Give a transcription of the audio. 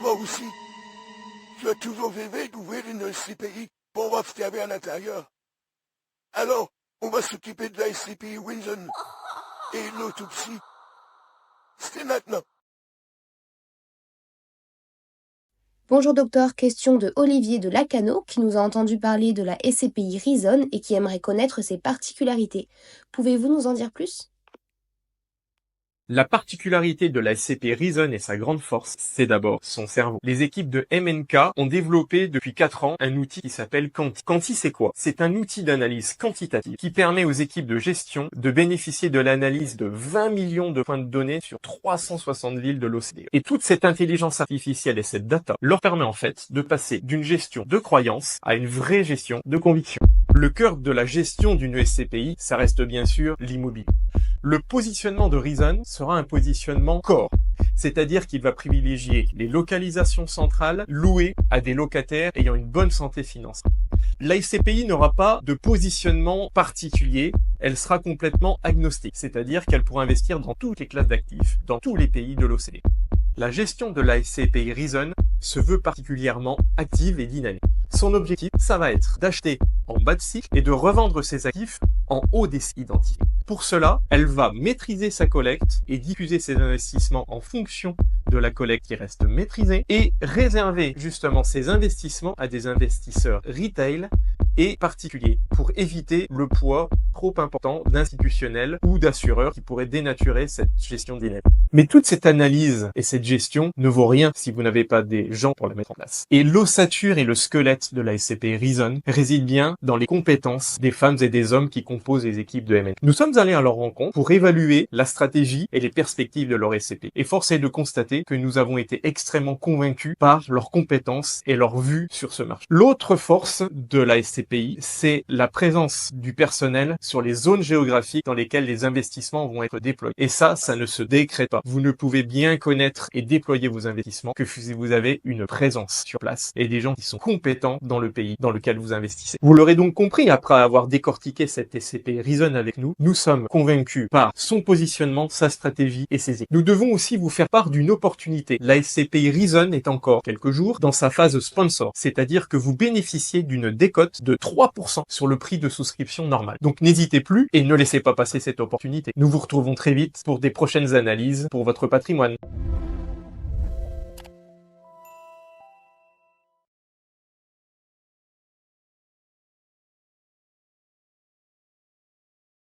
toi aussi, tu as toujours rêvé d'ouvrir une SCPI pour voir ce qu'il y avait à l'intérieur. Alors, on va s'occuper de la SCPI Winson et l'autopsie. C'est maintenant. Bonjour docteur, question de Olivier de Lacano qui nous a entendu parler de la SCPI Reason et qui aimerait connaître ses particularités. Pouvez-vous nous en dire plus ? La particularité de la SCP Reason et sa grande force, c'est d'abord son cerveau. Les équipes de MNK ont développé depuis 4 ans un outil qui s'appelle Quanti. Quanti, c'est quoi? C'est un outil d'analyse quantitative qui permet aux équipes de gestion de bénéficier de l'analyse de 20 millions de points de données sur 360 villes de l'OCDE. Et toute cette intelligence artificielle et cette data leur permet en fait de passer d'une gestion de croyance à une vraie gestion de conviction. Le cœur de la gestion d'une SCPI, ça reste bien sûr l'immobilier. Le positionnement de Reason sera un positionnement core, c'est-à-dire qu'il va privilégier les localisations centrales louées à des locataires ayant une bonne santé financière. La SCPI n'aura pas de positionnement particulier, elle sera complètement agnostique, c'est-à-dire qu'elle pourra investir dans toutes les classes d'actifs, dans tous les pays de l'OCDE. La gestion de la SCPI Reason se veut particulièrement active et dynamique. Son objectif, ça va être d'acheter en bas de cycle et de revendre ses actifs en haut des cycles identifiés. Pour cela, elle va maîtriser sa collecte et diffuser ses investissements en fonction de la collecte qui reste maîtrisée et réserver justement ses investissements à des investisseurs retail et particuliers pour éviter le poids trop important d'institutionnels ou d'assureurs qui pourraient dénaturer cette gestion dynamique. Mais toute cette analyse et cette gestion ne vaut rien si vous n'avez pas des gens pour la mettre en place. Et l'ossature et le squelette de la SCP Reason résident bien dans les compétences des femmes et des hommes qui composent les équipes de MN. Nous sommes allés à leur rencontre pour évaluer la stratégie et les perspectives de leur SCP. Et force est de constater que nous avons été extrêmement convaincus par leurs compétences et leur vue sur ce marché. L'autre force de la SCPI, c'est la présence du personnel sur les zones géographiques dans lesquelles les investissements vont être déployés. Et ça ne se décrète pas. Vous ne pouvez bien connaître et déployer vos investissements que si vous avez une présence sur place et des gens qui sont compétents dans le pays dans lequel vous investissez. Vous l'aurez donc compris après avoir décortiqué cette SCP Reason avec nous, nous sommes convaincus par son positionnement, sa stratégie et ses équipes. Nous devons aussi vous faire part d'une opportunité. La SCPI Reason est encore quelques jours dans sa phase sponsor, c'est-à-dire que vous bénéficiez d'une décote de 3% sur le prix de souscription normal. Donc n'hésitez plus et ne laissez pas passer cette opportunité. Nous vous retrouvons très vite pour des prochaines analyses pour votre patrimoine.